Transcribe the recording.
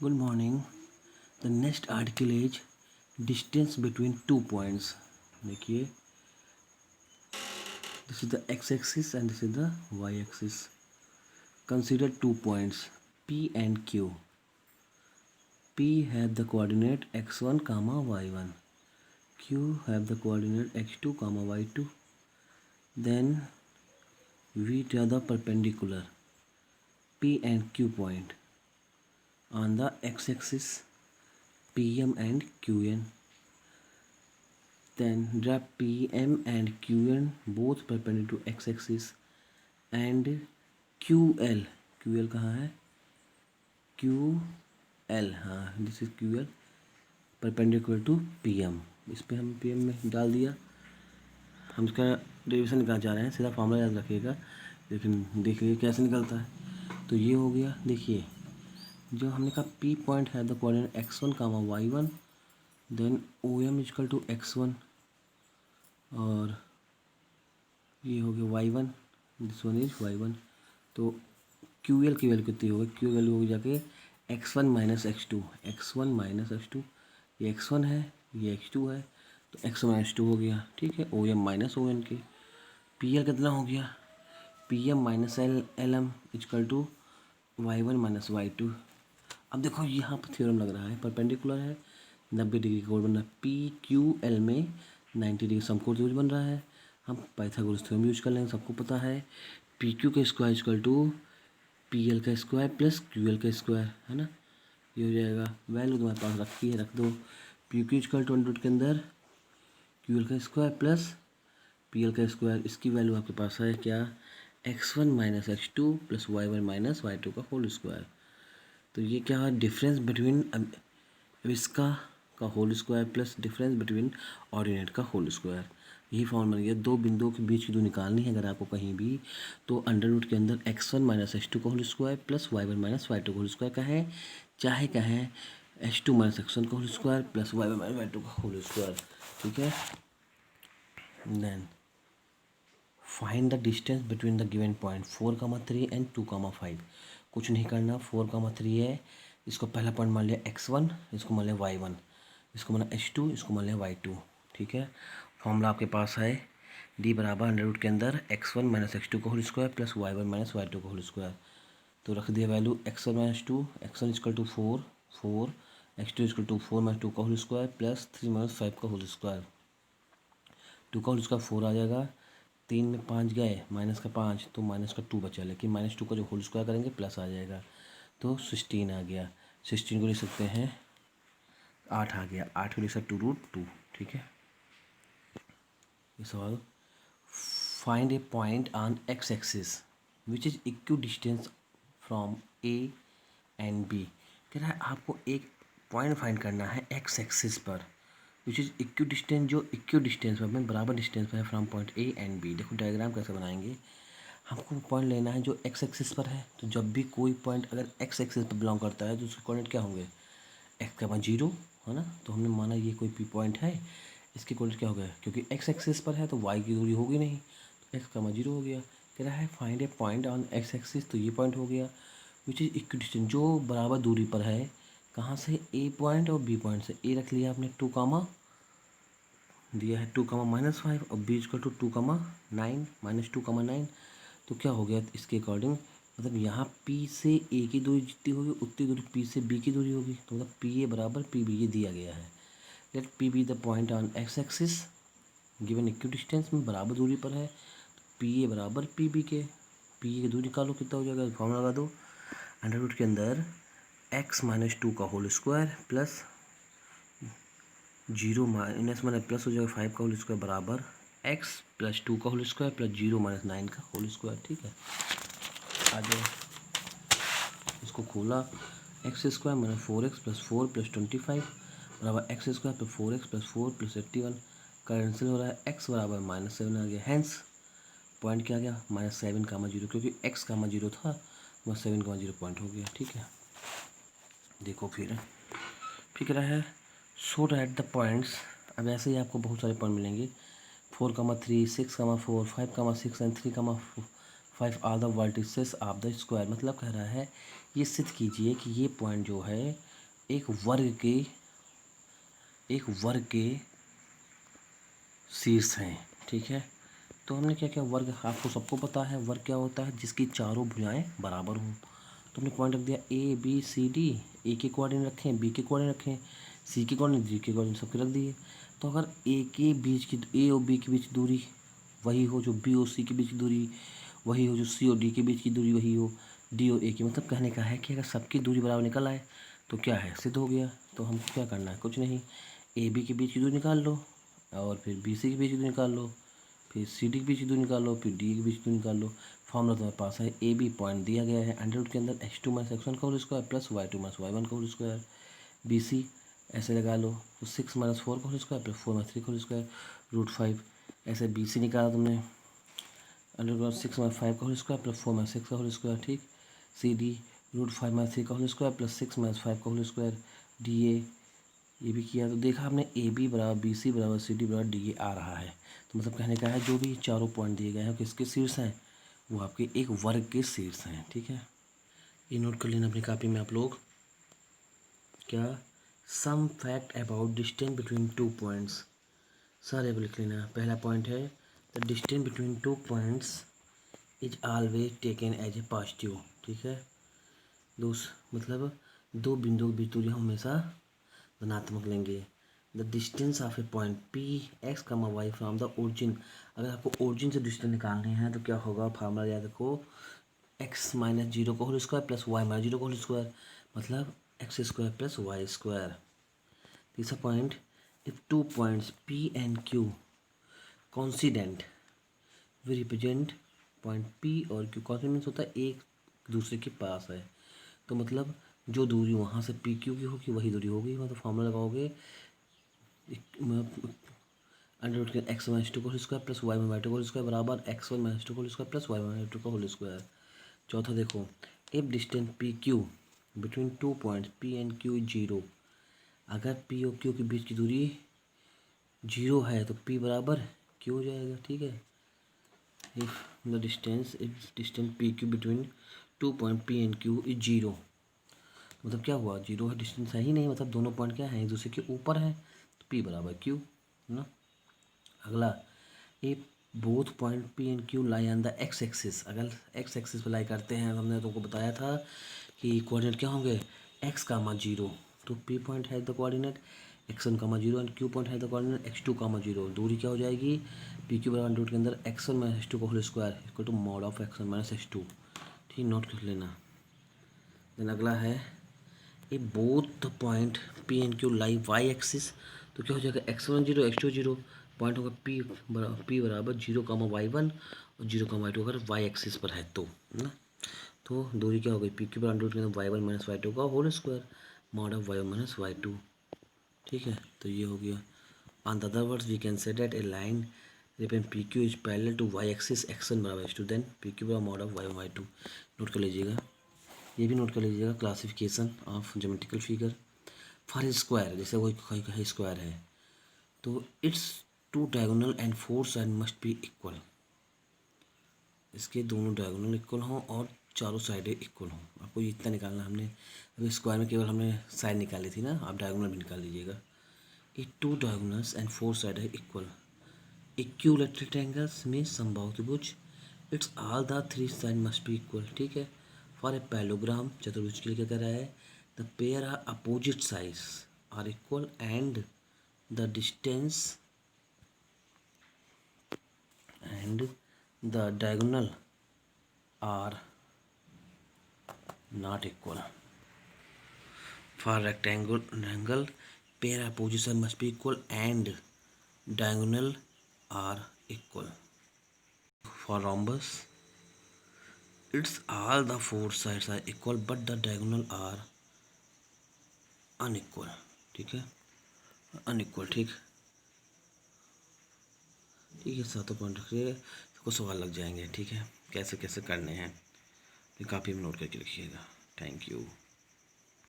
Good morning. The next article is distance between 2 points. देखिए, this is the x-axis and this is the y-axis. Consider 2 points P and Q. P have the coordinate x1, y1. Q have the coordinate x2, y2. Then we draw the perpendicular P and Q point on the x-axis PM and QN. Then draw PM and QN both perpendicular to x-axis and QL कहाँ है? QL, हाँ, this is QL perpendicular to PM. इस पर हम PM में डाल दिया. हम इसका डेरिवेशन निकालना चाह रहे हैं, सीधा फॉर्मूला याद रखिएगा, लेकिन देखिए कैसे निकलता है. तो ये हो गया. देखिए, जो हमने कहा P पॉइंट है the coordinate x1, y1, then OM equal to x1 और ये हो गया y1, this one is y1. तो QL की वैल्यू कितनी होगी? QL वैल्यू होगी जाके x1 minus x2, x1 minus x2. ये x1 है, ये x2 है, तो x1 माइनस 2 हो गया. ठीक है. OM माइनस ON के. PL कितना हो गया? PM minus LM equal to y1 minus y2. अब देखो यहाँ पर थ्योरम लग रहा है, परपेंडिकुलर है, 90 डिग्री का कोण बन रहा है. PQL में 90 डिग्री समकोण त्रिभुज बन रहा है. हम पाइथागोरस थ्योरम यूज कर लेंगे, सबको पता है. PQ का स्क्वायर इक्वल टू PL का स्क्वायर प्लस QL का स्क्वायर, है ना. ये हो जाएगा. वैल्यू तुम्हारे पास रखी है, रख दो. PQ equal to under root के अंदर QL का स्क्वायर प्लस PL का स्क्वायर. इसकी वैल्यू आपके पास है क्या? x1 minus x2 plus y1 minus y2 का होल स्क्वायर. तो ये क्या है? डिफरेंस बिटवीन अब इसका का whole square plus difference between ordinate का होल स्क्वायर. यही फॉर्मूला बन गया. दो बिंदुओं के बीच की दूरी निकालनी है अगर आपको कहीं भी, तो अंडर रूट के अंदर x1 माइनस x2 का whole square plus y1 minus y2 का होल स्क्वायर का है, चाहे का है h2 माइनस x1 का whole square plus y1 minus y2 का होल स्क्वायर. ठीक है. Then find the distance between the given point 4, 3 and 2, 5. कुछ नहीं करना. 4, 3 है, इसको पहला पॉइंट मान लिया x1, इसको मान लिया y1, इसको माना h2, इसको मान लिया y2. ठीक है. फॉर्मूला आपके पास है d बराबर अंडर रूट के अंदर x1 माइनस x2 का whole square plus y1 minus y2 का होल स्क्वायर. तो रख दिया value x1 minus 2, x1 equal to 4, x2 equal to 4 minus 2 का होल स्क्वायर प्लस 3 माइनस 5 का होल स्क्वायर. 2 का होल स्क्वायर 4 आ जाएगा. 3 में 5 गए, माइनस का 5, तो माइनस का 2 बचा, लेकिन माइनस 2 का जो होल स्क्वायर करेंगे प्लस आ जाएगा, तो 16 आ गया. 16 को लिख सकते हैं 8 आ गया. 8 को लिख सकते 2√2. ठीक है. ये सवाल. Find a point on x axis which is equidistance from A and B. कह रहा है आपको एक पॉइंट फाइंड करना है एक्स एक्सिस पर विच इज इक्वी डिस्टेंस, जो इक्वी डिस्टेंस पर में बराबर डिस्टेंस पर है from point A and B. देखो डायग्राम कैसे बनाएंगे. हमको पॉइंट लेना है जो एक्स एक्सिस पर है. तो जब भी कोई पॉइंट अगर एक्स एक्सिस पर बिलोंग करता है तो उसके कोऑर्डिनेट क्या होंगे? x, 0, है ना. तो हमने माना ये कोई पी पॉइंट है, इसके कोऑर्डिनेट क्या हो गया? क्योंकि एक्स एक्सिस पर है तो y की दूरी होगी नहीं, तो x, 0 हो गया. कह रहा है find a point on x axis, तो ये पॉइंट हो गया विच इज इक्वी डिस्टेंस, जो बराबर दूरी पर है. कहाँ से? ए पॉइंट और बी पॉइंट से. ए रख लिया आपने 2, दिया है 2, -5 और b इक्वल टू 2, 9 माइनस 2, 9. तो क्या हो गया इसके अकॉर्डिंग? मतलब यहाँ P से A की दूरी जितनी होगी उतनी दूरी P से B की दूरी होगी. तो मतलब PA बराबर PB ये दिया गया है. Let P be the point on x axis given equidistance में बराबर दूरी पर है. तो PA बराबर PB के. PA की दूरी निकालो कितना हो जाएगा, फॉर्मूला लगा दो. अंडर रूट के अंदर x माइनस 2 का whole square plus 0 minus minus plus हो जाएगा 5 का होल स्क्वायर बराबर x प्लस 2 का होल स्क्वायर प्लस 0 माइनस 9 का होल स्क्वायर. ठीक है. आगे इसको खोला. X square minus 4x plus 4 plus 25 बराबर x square plus 4x plus 4 plus 81. Cancel हो रहा है. x बराबर -7 आ गया. हैंस पॉइंट क्या आ गया? -7, 0, क्योंकि x, 0 था वह 7, 0 पॉइंट हो गया. ठीक है. देखो फिर कह रहा है सो राइट द पॉइंट्स. अब ऐसे ही आपको बहुत सारे पॉइंट मिलेंगे. 4, 3, 6, 4, 5, 6 and 3, 5 are the vertices of the square. मतलब कह रहा है ये सिद्ध कीजिए कि ये पॉइंट जो है एक वर्ग के शीर्ष हैं, ठीक है। तो हमने क्या क्या वर्ग, आपको सबको पता है वर्ग क्या होता है, जिसकी चारों भुजाएं बराबर हों। तो हमने पॉइंट रख दिया ए बी सी डी, ए के कोऑर्डिनेट रखें, बी के कोऑर्डिनेट रखें, सी के कोऑर्डिनेट, डी के कोऑर्डिनेट, सबके रख दिए। तो अगर ए और बी के बीच की दूरी वही हो जो बी और सी के बीच की दूरी वही हो, जो सी और डी के बीच की दूरी वही हो, डी और ए की, मतलब कहने का है कि अगर सबकी दूरी बराबर निकल आए तो क्या है, सिद्ध हो गया। तो हमको क्या करना है, कुछ नहीं, ए बी के बीच की दूरी निकाल लो, और फिर बी सी के बीच की दूरी निकाल लो, फिर सी डी के बीच की दूरी निकाल लो, फिर डी के बीच की दूरी निकाल लो। फॉर्मूला तुम्हारे पास है, ए बी पॉइंट दिया गया है, अंडर रूट के अंदर x2 माइनस x1 का whole square plus y2 minus y1 का होल स्क्वायर, बी सी ऐसे लगा लो, तो 6 माइनस 4 का होल स्क्वायर प्लस 4 माइनस 3 का होल स्क्वायर √5, ऐसे बी सी निकाला तुमने, अंडर रूट 6 माइनस 5 का होल स्क्वायर प्लस 4 माइनस 6 का होल स्क्वायर, ठीक। सी डी √5 माइनस 3 का होल स्क्वायर प्लस 6 माइनस 5 का होल स्क्वायर, डी ए ये भी किया। तो देखा हमने ए बी बराबर बी सी बराबर सी डी बराबर डी ए आ रहा है। तो मतलब कहने का है जो भी चारों पॉइंट दिए गए हैं किसके शीर्ष हैं, वो आपके एक वर्ग के शीर्ष हैं, ठीक है। ये नोट कर लेना अपनी कॉपी में आप लोग। क्या, some fact about distance between two points, सारे लिख लेना। पहला पॉइंट है, the distance between two points is always taken as a positive, ठीक है। मतलब दो बिंदुओं की बीच दूरी हम हमेशा धनात्मक लेंगे। The distance of A point P x कमा वाई फ्रॉम द ओरिजिन, अगर आपको ओरिजिन से डिस्टेंस निकालने हैं तो क्या होगा, फार्मूला याद रखो, एक्स माइनस जीरो का whole square plus Y minus zero का होल स्क्वायर, मतलब X square plus Y square. तीसरा point, if two points P and Q coincident we represent point P और क्यू, कॉन्सिडेंट होता है एक दूसरे के पास है, तो मतलब जो दूरी वहाँ से पी क्यू की होगी वही दूरी होगी, मतलब फॉर्मूला लगाओगे अंडर रूट के एक्स माइनस टू का whole square plus Y minus two का होल स्क्वायर बराबर एक्स वन माइनस टू का whole square plus Y minus two का होल स्क्वायर। चौथा देखो, if distance P Q between two points P and Q zero, अगर P और Q के बीच की दूरी जीरो है तो पी बराबर क्यू हो जाएगा, ठीक है। If the distance P Q between two point P and Q is zero, मतलब क्या हुआ, जीरो है, डिस्टेंस है ही नहीं, मतलब दोनों पॉइंट क्या है, एक दूसरे के ऊपर है, तो पी बराबर क्यू, है ना। अगला, a both point P and Q lie on the X axis, अगर एक्स एक्सिस पर लाई करते हैं, हमने तुमको बताया था कि कोऑर्डिनेट क्या होंगे, एक्स कामा जीरो, तो पी पॉइंट है the coordinate x1 comma zero and Q point है the coordinate x2 comma zero. दूरी क्या हो जाएगी, पी क्यू बराबर रूट के अंदर x1 माइनस x2 का whole square equal to mod of x1 minus x2, ठीक, नोट कर लेना। देन अगला है, a both the point P and Q lie Y axis, तो क्या हो जाएगा, x1 zero x2 zero, point होगा पी बराबर जीरो कामा वाई वन और जीरो कामा वाई टू, अगर वाई एक्सिस पर है तो, है ना। तो दूरी क्या हो गई, पी क्यू बराबर रूट के अंदर Y one minus Y two का whole square mod of Y one minus Y two, ठीक है। तो ये हो गया। On the other words we can say that a line ripen P Q is parallel to Y axis x1 बराबर x2, then P Q बराबर mod of Y one Y two. Note कर लीजिएगा, ये भी नोट कर लीजिएगा, classification of geometrical figure for square, जैसे कोई स्क्वायर है तो it's two diagonal and four side must be equal, इसके दोनों डायगोनल इक्वल हों और चारों साइडें इक्वल हों। आपको इतना निकालना, हमने अभी स्क्वायर में केवल हमने साइड निकाली थी ना, आप डायगोनल भी निकाल लीजिएगा। A two diagonals and four side है इक्वल, इक्विलैटरल ट्रायंगल्स में समबाहुत्रिभुज, it's all the three side must be equal, ठीक है। फॉर ए पैलोग्राम, चतुर्भुज के लिए क्या कर रहा है, the pair are opposite sides are equal and the distance and the diagonal are not equal. For rectangle, pair of position must be equal and diagonal are equal. For rhombus, it's all the four sides are equal but the diagonal are unequal, ठीक है, unequal, ठीक है। सातों point रखिए, सबको सवाल लग जाएंगे, ठीक है, कैसे कैसे करने हैं, काफ़ी नोट करके लिखिएगा। Thank you.